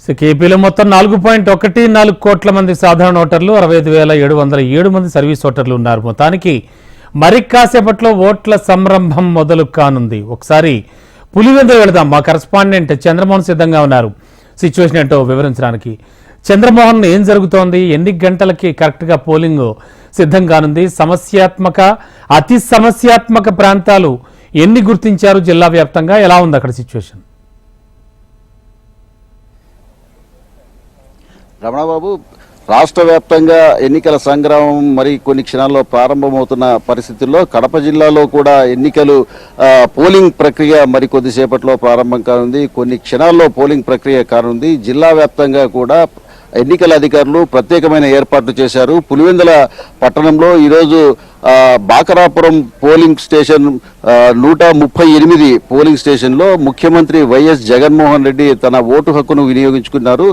కేపీలో మొత్తం 4.14 కోట్ల మంది సాధారణ ఓటర్లు 65,707 మంది సర్వీస్ ఓటర్లు ఉన్నారు. మొత్తానికి మరి కాసేపట్లో ఓట్ల సంరంభం మొదలు కానుంది. ఒకసారి పులివెందులు వెళదాం. మా కరెస్పాండెంట్ చంద్రమోహన్ సిద్ధంగా ఉన్నారు సిచ్యువేషన్ ఏంటో వివరించడానికి. చంద్రమోహన్, ఏం జరుగుతోంది? ఎన్ని గంటలకి కరెక్ట్గా పోలింగ్ సిద్ధం కానుంది? అతి సమస్యాత్మక ప్రాంతాలు ఎన్ని గుర్తించారు జిల్లా వ్యాప్తంగా? ఎలా ఉంది అక్కడ సిచ్యువేషన్? రమణబాబు, రాష్ట్ర వ్యాప్తంగా ఎన్నికల సంగ్రామం మరి కొన్ని క్షణాల్లో ప్రారంభమవుతున్న పరిస్థితుల్లో కడప జిల్లాలో కూడా ఎన్నికలు పోలింగ్ ప్రక్రియ మరి కొద్దిసేపట్లో ప్రారంభం కానుంది. కొన్ని క్షణాల్లో పోలింగ్ ప్రక్రియ కానుంది. జిల్లా వ్యాప్తంగా కూడా ఎన్నికల అధికారులు ప్రత్యేకమైన ఏర్పాట్లు చేశారు. పులివెందుల పట్టణంలో ఈరోజు బాకరాపురం పోలింగ్ స్టేషన్ 138 పోలింగ్ స్టేషన్లో ముఖ్యమంత్రి వైఎస్ జగన్మోహన్ రెడ్డి తన ఓటు హక్కును వినియోగించుకోనున్నారు.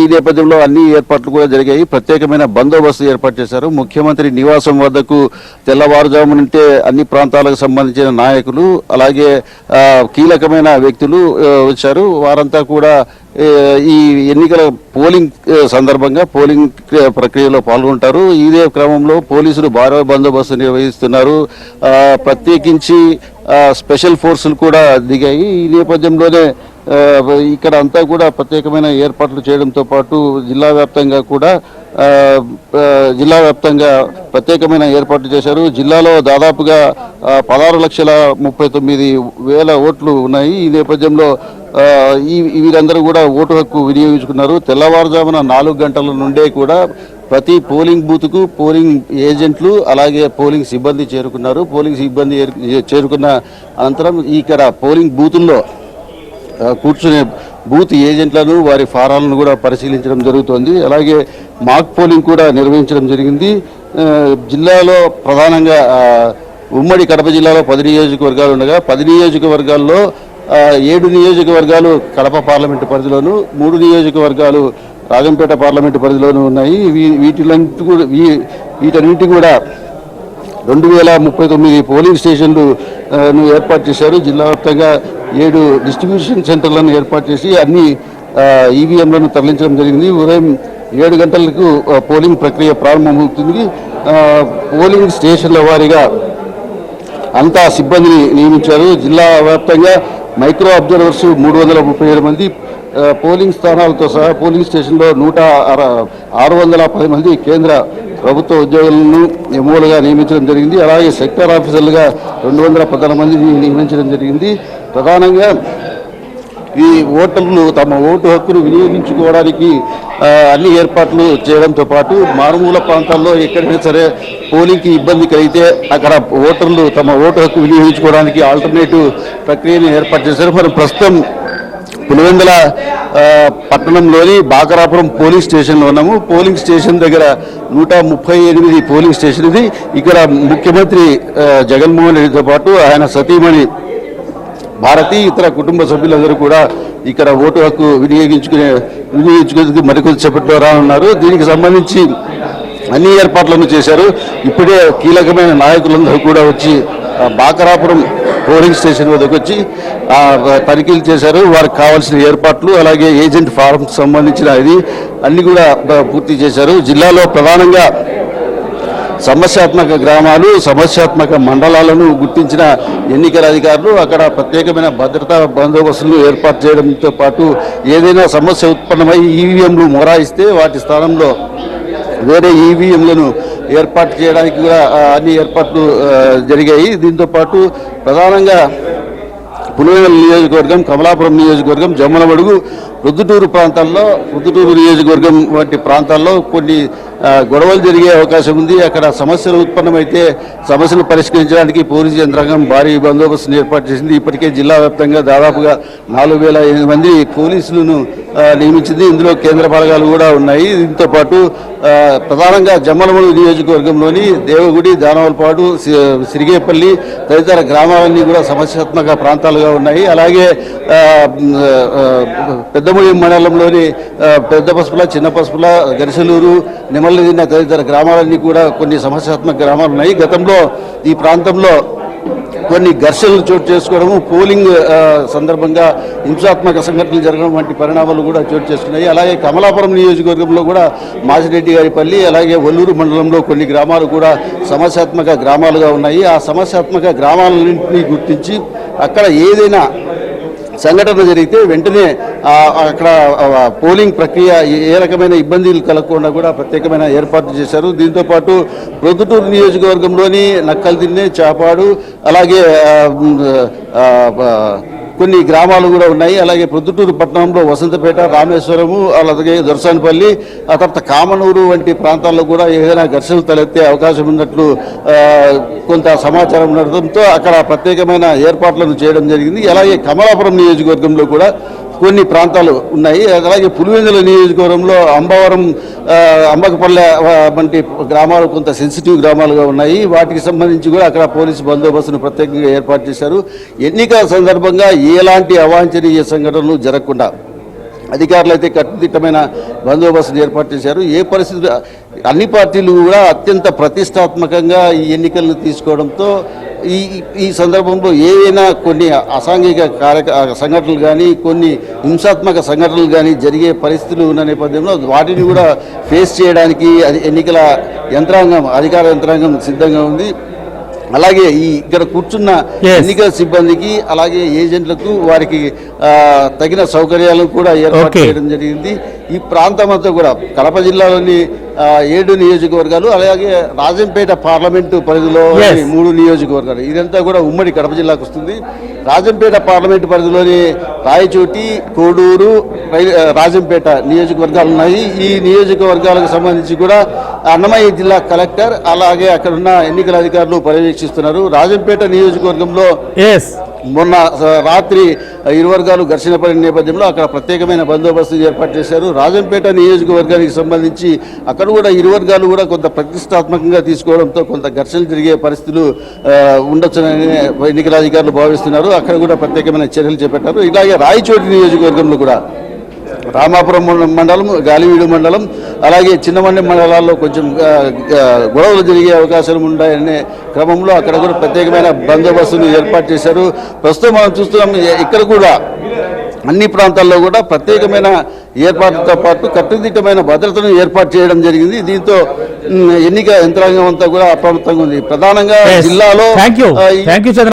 ఈ నేపథ్యంలో అన్ని ఏర్పాట్లు కూడా జరిగాయి. ప్రత్యేకమైన బందోబస్తు ఏర్పాటు చేశారు. ముఖ్యమంత్రి నివాసం వద్దకు తెల్లవారుజాము నుంటే అన్ని ప్రాంతాలకు సంబంధించిన నాయకులు అలాగే కీలకమైన వ్యక్తులు వచ్చారు. వారంతా కూడా ఈ ఎన్నికల పోలింగ్ సందర్భంగా పోలింగ్ ప్రక్రియలో పాల్గొంటారు. ఇదే క్రమంలో పోలీసులు భారీ బందోబస్తు నిర్వహిస్తున్నారు. ప్రత్యేకించి స్పెషల్ ఫోర్సులు కూడా దిగాయి. ఈ నేపథ్యంలోనే ఇక్కడ అంతా కూడా ప్రత్యేకమైన ఏర్పాట్లు చేయడంతో పాటు జిల్లా వ్యాప్తంగా ప్రత్యేకమైన ఏర్పాట్లు చేశారు. జిల్లాలో దాదాపుగా 16,39,000 ఓట్లు ఉన్నాయి. ఈ నేపథ్యంలో వీరందరూ కూడా ఓటు హక్కు వినియోగించుకున్నారు. తెల్లవారుజామున 4 గంటల నుండే కూడా ప్రతి పోలింగ్ బూత్కు పోలింగ్ ఏజెంట్లు అలాగే పోలింగ్ సిబ్బంది చేరుకున్నారు. పోలింగ్ సిబ్బంది చేరుకున్న అనంతరం ఇక్కడ పోలింగ్ బూతుల్లో కూర్చునే బూత్ ఏజెంట్లను వారి ఫారాలను కూడా పరిశీలించడం జరుగుతోంది. అలాగే మాక్ పోలింగ్ కూడా నిర్వహించడం జరిగింది. జిల్లాలో ప్రధానంగా ఉమ్మడి కడప జిల్లాలో 10 నియోజకవర్గాలు ఉండగా 10 నియోజకవర్గాల్లో 7 నియోజకవర్గాలు కడప పార్లమెంటు పరిధిలోను, 3 నియోజకవర్గాలు రాజంపేట పార్లమెంటు పరిధిలోనూ ఉన్నాయి. వీటన్నింటి కూడా 2039 పోలింగ్ స్టేషన్లు ఏర్పాటు చేశారు. జిల్లా వ్యాప్తంగా 7 డిస్ట్రిబ్యూషన్ సెంటర్లను ఏర్పాటు చేసి అన్ని ఈవీఎంలను తరలించడం జరిగింది. ఉదయం 7 గంటలకు పోలింగ్ ప్రక్రియ ప్రారంభమవుతుంది. పోలింగ్ స్టేషన్ల వారీగా అంతా సిబ్బందిని నియమించారు. జిల్లా వ్యాప్తంగా మైక్రో అబ్జర్వర్స్ 337 మంది, పోలింగ్ స్థానాలతో సహా పోలింగ్ స్టేషన్లో 610 మంది కేంద్ర ప్రభుత్వ ఉద్యోగులను ఎంఓలుగా నియమించడం జరిగింది. అలాగే సెక్టర్ ఆఫీసర్లుగా 214 మందిని నియమించడం జరిగింది. ప్రధానంగా ఈ ఓటర్లు తమ ఓటు హక్కును వినియోగించుకోవడానికి అన్ని ఏర్పాట్లు చేయడంతో పాటు మారుమూల ప్రాంతాల్లో ఎక్కడైనా సరే పోలింగ్కి ఇబ్బంది కలిగితే అక్కడ ఓటర్లు తమ ఓటు హక్కు వినియోగించుకోవడానికి ఆల్టర్నేటివ్ ప్రక్రియను ఏర్పాటు చేశారు. మరి ప్రస్తుతం పులివెందుల పట్టణంలోని బాకరాపురం పోలింగ్ స్టేషన్లో ఉన్నాము. పోలింగ్ స్టేషన్ దగ్గర 138 పోలింగ్ స్టేషన్ ఇది. ఇక్కడ ముఖ్యమంత్రి జగన్మోహన్ రెడ్డితో పాటు ఆయన సతీమణి భారతి, ఇతర కుటుంబ సభ్యులందరూ కూడా ఇక్కడ ఓటు హక్కు వినియోగించుకునేందుకు మరికొద్దిసేపట్లో రానున్నారు. దీనికి సంబంధించి అన్ని ఏర్పాట్లను చేశారు. ఇప్పుడే కీలకమైన నాయకులందరూ కూడా వచ్చి బాకరాపురం పోలింగ్ స్టేషన్ వద్దకు వచ్చి తనిఖీలు చేశారు. వారికి కావాల్సిన ఏర్పాట్లు అలాగే ఏజెంట్ ఫారంకి సంబంధించిన అన్ని కూడా పూర్తి చేశారు. జిల్లాలో ప్రధానంగా సమస్యాత్మక గ్రామాలు, సమస్యాత్మక మండలాలను గుర్తించిన ఎన్నికల అధికారులు అక్కడ ప్రత్యేకమైన భద్రతా బందోబస్తులు ఏర్పాటు చేయడంతో పాటు ఏదైనా సమస్య ఉత్పన్నమై ఈవీఎంలు మొరాయిస్తే వాటి స్థానంలో వేరే ఈవీఎంలను ఏర్పాటు చేయడానికి కూడా అన్ని ఏర్పాట్లు జరిగాయి. దీంతో పాటు ప్రధానంగా పులివెందుల నియోజకవర్గం, కమలాపురం నియోజకవర్గం, జమ్మలమడుగు, ప్రొద్దుటూరు నియోజకవర్గం వంటి ప్రాంతాల్లో కొన్ని గొడవలు జరిగే అవకాశం ఉంది. అక్కడ సమస్యలు ఉత్పన్నమైతే సమస్యలు పరిష్కరించడానికి పోలీసు యంత్రాంగం భారీ బందోబస్తును ఏర్పాటు చేసింది. ఇప్పటికే జిల్లా వ్యాప్తంగా దాదాపుగా 4,008 మంది పోలీసులను నియమించింది. ఇందులో కేంద్ర బలగాలు కూడా ఉన్నాయి. దీంతో పాటు ప్రధానంగా జమ్మలమడుగు నియోజకవర్గంలోని దేవగుడి, దానవలపాడు, సిరిగేపల్లి తదితర గ్రామాలన్నీ కూడా సమస్యాత్మక ప్రాంతాలుగా ఉన్నాయి. అలాగే పెద్దమూడి మండలంలోని పెద్ద పసుపుల, చిన్న పసుపుల, గరిసెలూరు, నిమల్లిదిన్న తదితర గ్రామాలన్నీ కూడా కొన్ని సమస్యాత్మక గ్రామాలు ఉన్నాయి. గతంలో ఈ ప్రాంతంలో కొన్ని ఘర్షణలు చోటు చేసుకోవడము, పోలింగ్ సందర్భంగా హింసాత్మక సంఘటనలు జరగడం వంటి పరిణామాలు కూడా చోటు చేసుకున్నాయి. అలాగే కమలాపురం నియోజకవర్గంలో కూడా మాజిరెడ్డి గారిపల్లి, అలాగే ఒల్లూరు మండలంలో కొన్ని గ్రామాలు కూడా సమస్యాత్మక గ్రామాలుగా ఉన్నాయి. ఆ సమస్యాత్మక గ్రామాలన్నింటినీ గుర్తించి అక్కడ ఏదైనా సంఘటన జరిగితే వెంటనే అక్కడ పోలింగ్ ప్రక్రియ ఏ రకమైన ఇబ్బందులు కలగకుండా కూడా ప్రత్యేకమైన ఏర్పాట్లు చేశారు. దీంతోపాటు ప్రొద్దుటూరు నియోజకవర్గంలోని నక్కల్దిన్నె, చాపాడు, అలాగే కొన్ని గ్రామాలు కూడా ఉన్నాయి. అలాగే ప్రొద్దుటూరు పట్టణంలో వసంతపేట, రామేశ్వరము, అలాగే దొరసానిపల్లి, ఆ తర్వాత కామనూరు వంటి ప్రాంతాల్లో కూడా ఏదైనా ఘర్షణలు తలెత్తే అవకాశం ఉన్నట్లు కొంత సమాచారం ఉండడంతో అక్కడ ప్రత్యేకమైన ఏర్పాట్లను చేయడం జరిగింది. అలాగే కమలాపురం నియోజకవర్గంలో కూడా కొన్ని ప్రాంతాలు ఉన్నాయి. అలాగే పులివెందుల నియోజకవర్గంలో అంబవరం, అంబకపల్లె వంటి గ్రామాలు కొంత సెన్సిటివ్ గ్రామాలుగా ఉన్నాయి. వాటికి సంబంధించి కూడా అక్కడ పోలీసు బందోబస్తును ప్రత్యేకంగా ఏర్పాటు చేశారు. ఎన్నికల సందర్భంగా ఎలాంటి అవాంఛనీయ సంఘటనలు జరగకుండా అధికారులు అయితే కట్టుదిట్టమైన బందోబస్తును ఏర్పాటు చేశారు. ఏ పరిస్థితి అన్ని పార్టీలు కూడా అత్యంత ప్రతిష్టాత్మకంగా ఈ ఎన్నికలను తీసుకోవడంతో ఈ సందర్భంలో ఏవైనా కొన్ని అసాంఘిక సంఘటనలు కానీ, కొన్ని హింసాత్మక సంఘటనలు కానీ జరిగే పరిస్థితులు ఉన్న నేపథ్యంలో వాటిని కూడా ఫేస్ చేయడానికి ఎన్నికల యంత్రాంగం, అధికార యంత్రాంగం సిద్ధంగా ఉంది. అలాగే ఇక్కడ కూర్చున్న ఎన్నికల సిబ్బందికి, అలాగే ఏజెంట్లకు వారికి తగిన సౌకర్యాలను కూడా ఏర్పాటు చేయడం జరిగింది. ఈ ప్రాంతం అంతా కూడా కడప జిల్లాలోని 7 నియోజకవర్గాలు, అలాగే రాజంపేట పార్లమెంటు పరిధిలో 3 నియోజకవర్గాలు, ఇదంతా కూడా ఉమ్మడి కడప జిల్లాకు వస్తుంది. రాజంపేట పార్లమెంటు పరిధిలోని రాయచోటి, కోడూరు, రాజంపేట నియోజకవర్గాలు ఉన్నాయి. ఈ నియోజకవర్గాలకు సంబంధించి కూడా అన్నమయ్య జిల్లా కలెక్టర్, అలాగే అక్కడున్న ఎన్నికల అధికారులు పర్యవేక్షిస్తున్నారు. రాజంపేట నియోజకవర్గంలో మొన్న రాత్రి ఇరు వర్గాలు ఘర్షణ పడిన నేపథ్యంలో అక్కడ ప్రత్యేకమైన బందోబస్తు ఏర్పాటు చేశారు. రాజంపేట నియోజకవర్గానికి సంబంధించి అక్కడ కూడా ఇరు వర్గాలు కూడా కొంత ప్రతిష్టాత్మకంగా తీసుకోవడంతో కొంత ఘర్షణలు జరిగే పరిస్థితులు ఉండొచ్చునని ఎన్నికల అధికారులు భావిస్తున్నారు. అక్కడ కూడా ప్రత్యేకమైన చర్యలు చేపట్టారు. ఇలాగే రాయచోటి నియోజకవర్గంలో కూడా రామాపురం మండలం, గాలివీడు మండలం, అలాగే చిన్నమండి మండలాల్లో కొంచెం గొడవలు జరిగే అవకాశాలు ఉంటాయనే క్రమంలో అక్కడ కూడా ప్రత్యేకమైన బందోబస్తును ఏర్పాటు చేశారు. ప్రస్తుతం మనం చూస్తున్నాం ఇక్కడ కూడా అన్ని ప్రాంతాల్లో కూడా ప్రత్యేకమైన ఏర్పాట్లతో పాటు కట్టుదిట్టమైన భద్రతను ఏర్పాటు చేయడం జరిగింది. దీంతో ఎన్నిక యంత్రాంగం అంతా కూడా అప్రమత్తంగా ఉంది. ప్రధానంగా జిల్లాలో